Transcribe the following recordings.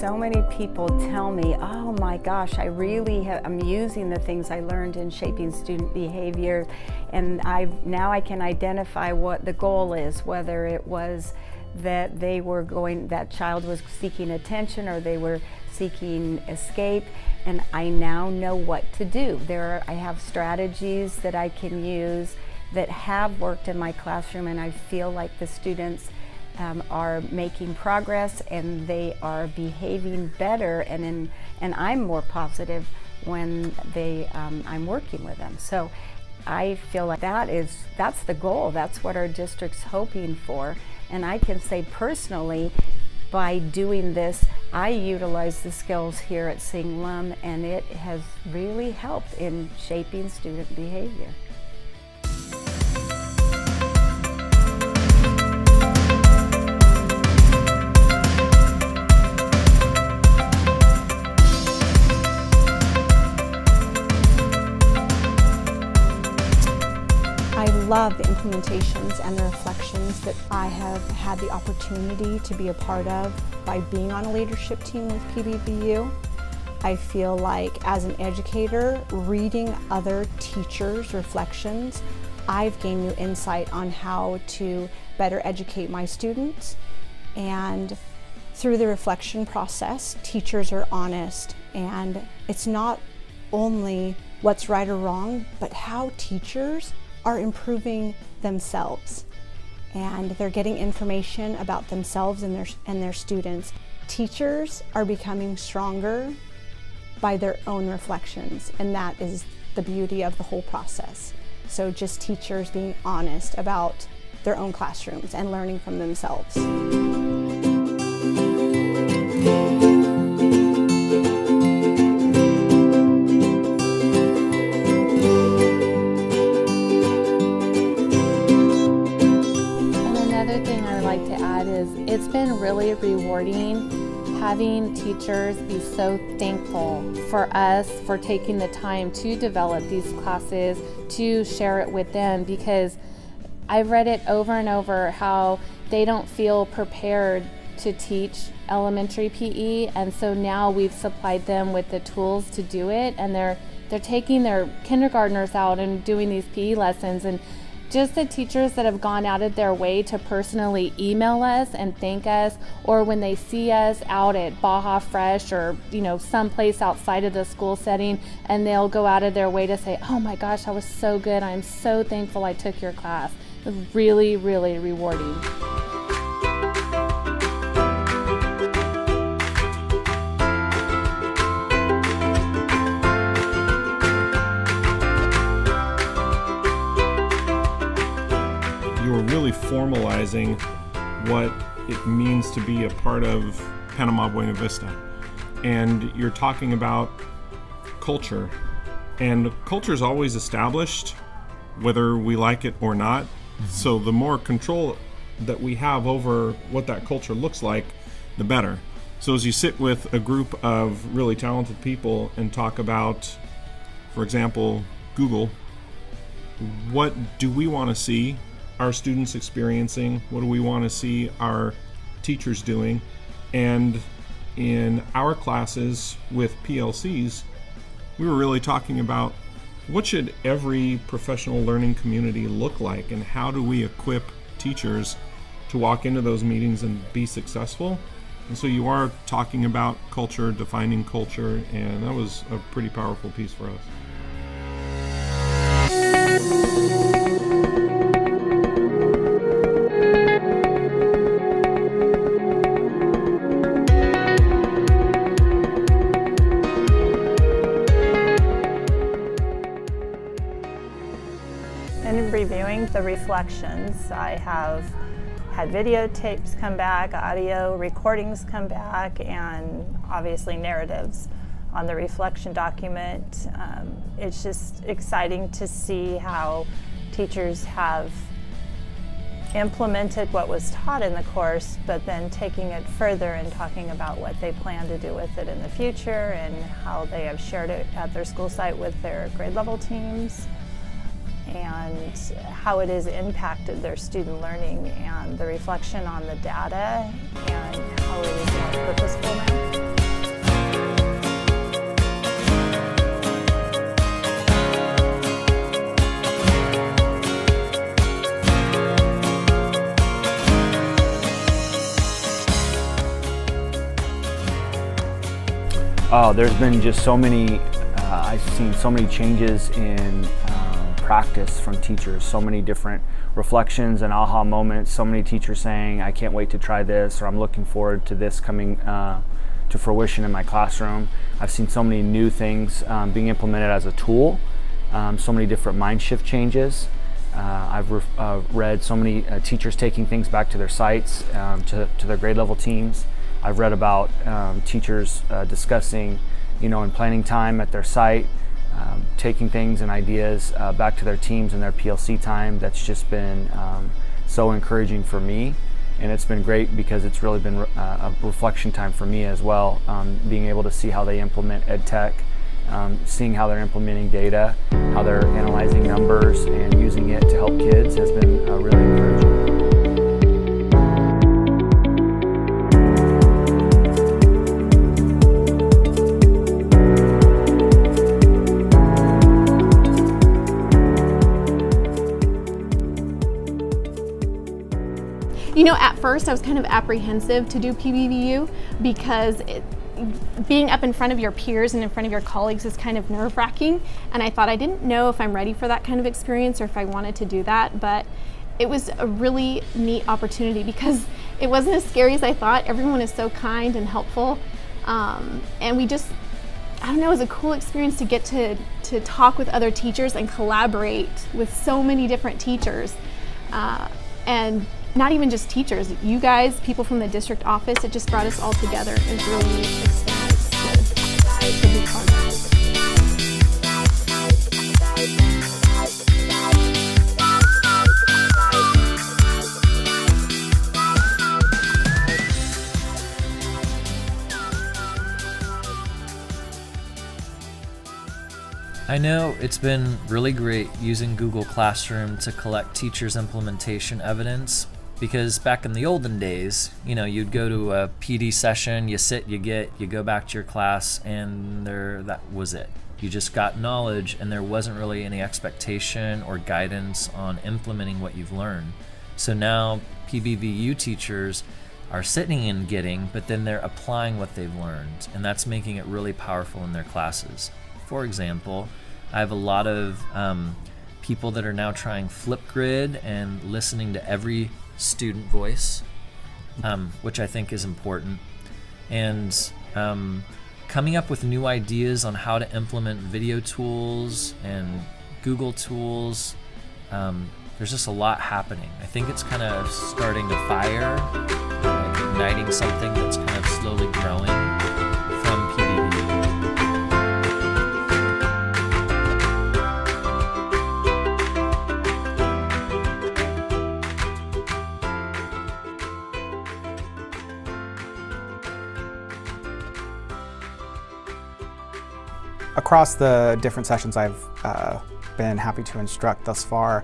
so many people tell me, oh my gosh, I'm using the things I learned in shaping student behavior, and now I can identify what the goal is, whether it was that that child was seeking attention or they were seeking escape, and I now know what to do. I have strategies that I can use that have worked in my classroom, and I feel like the students are making progress and they are behaving better, and I'm more positive when I'm working with them. So I feel like that's the goal. That's what our district's hoping for. And I can say personally, by doing this, I utilize the skills here at Singlum, and it has really helped in shaping student behavior. I love the implementations and the reflections that I have had the opportunity to be a part of by being on a leadership team with pbvU. I feel like as an educator, reading other teachers' reflections, I've gained new insight on how to better educate my students. And through the reflection process, teachers are honest, and it's not only what's right or wrong, but how teachers are improving themselves, and they're getting information about themselves and their students. Teachers are becoming stronger by their own reflections, and that is the beauty of the whole process. So just teachers being honest about their own classrooms and learning from themselves. Another thing I would like to add is it's been really rewarding having teachers be so thankful for us for taking the time to develop these classes, to share it with them, because I've read it over and over how they don't feel prepared to teach elementary PE, and so now we've supplied them with the tools to do it, and they're taking their kindergartners out and doing these PE lessons. And just the teachers that have gone out of their way to personally email us and thank us, or when they see us out at Baja Fresh or someplace outside of the school setting, and they'll go out of their way to say, oh my gosh, that was so good, I'm so thankful I took your class. It was really, really rewarding. You're really formalizing what it means to be a part of Panama Buena Vista. And you're talking about culture. And culture is always established, whether we like it or not. So the more control that we have over what that culture looks like, the better. So as you sit with a group of really talented people and talk about, for example, Google, what do we want to see our students experiencing? What do we want to see our teachers doing? And in our classes with PLCs, we were really talking about what should every professional learning community look like, and how do we equip teachers to walk into those meetings and be successful? And so you are talking about culture, defining culture, and that was a pretty powerful piece for us. In reviewing the reflections, I have had videotapes come back, audio recordings come back, and obviously narratives on the reflection document. It's just exciting to see how teachers have implemented what was taught in the course, but then taking it further and talking about what they plan to do with it in the future, and how they have shared it at their school site with their grade level teams, and how it has impacted their student learning, and the reflection on the data and how it is more purposeful now. Oh, there's been just so many, I've seen so many changes in practice from teachers, so many different reflections and aha moments, so many teachers saying, I can't wait to try this, or I'm looking forward to this coming to fruition in my classroom. I've seen so many new things being implemented as a tool, so many different mind shift changes. I've read so many teachers taking things back to their sites, to their grade level teams. I've read about teachers discussing, in planning time at their site, taking things and ideas back to their teams in their PLC time. That's just been so encouraging for me, and it's been great because it's really been a reflection time for me as well, being able to see how they implement ed tech, seeing how they're implementing data, how they're analyzing numbers and using it to help kids has been really encouraging. At first I was kind of apprehensive to do pbvU because being up in front of your peers and in front of your colleagues is kind of nerve-wracking, and I thought I didn't know if I'm ready for that kind of experience or if I wanted to do that, but it was a really neat opportunity because it wasn't as scary as I thought. Everyone is so kind and helpful, and we just, I don't know, it was a cool experience to get to talk with other teachers and collaborate with so many different teachers, and not even just teachers, you guys, people from the district office, it just brought us all together. It was really neat experience to be part of. I know it's been really great using Google Classroom to collect teachers' implementation evidence, because back in the olden days, you'd go to a PD session, you sit, you go back to your class, and that was it. You just got knowledge, and there wasn't really any expectation or guidance on implementing what you've learned. So now pbvU teachers are sitting and getting, but then they're applying what they've learned, and that's making it really powerful in their classes. For example, I have a lot of people that are now trying Flipgrid and listening to every student voice, which I think is important, and coming up with new ideas on how to implement video tools and Google tools. There's just a lot happening. I think it's kind of starting to fire, igniting something that's kind of slowly growing from pbvU. Across the different sessions I've been happy to instruct thus far,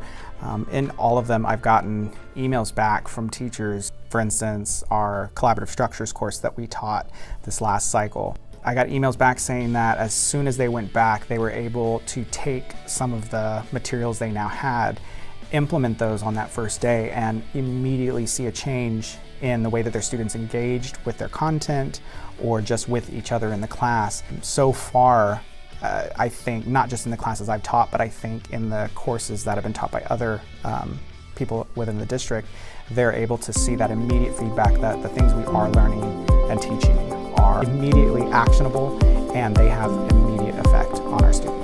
in all of them I've gotten emails back from teachers. For instance, our collaborative structures course that we taught this last cycle, I got emails back saying that as soon as they went back, they were able to take some of the materials they now had, implement those on that first day, and immediately see a change in the way that their students engaged with their content or just with each other in the class. So far, I think, not just in the classes I've taught, but I think in the courses that have been taught by other people within the district, they're able to see that immediate feedback that the things we are learning and teaching are immediately actionable, and they have immediate effect on our students.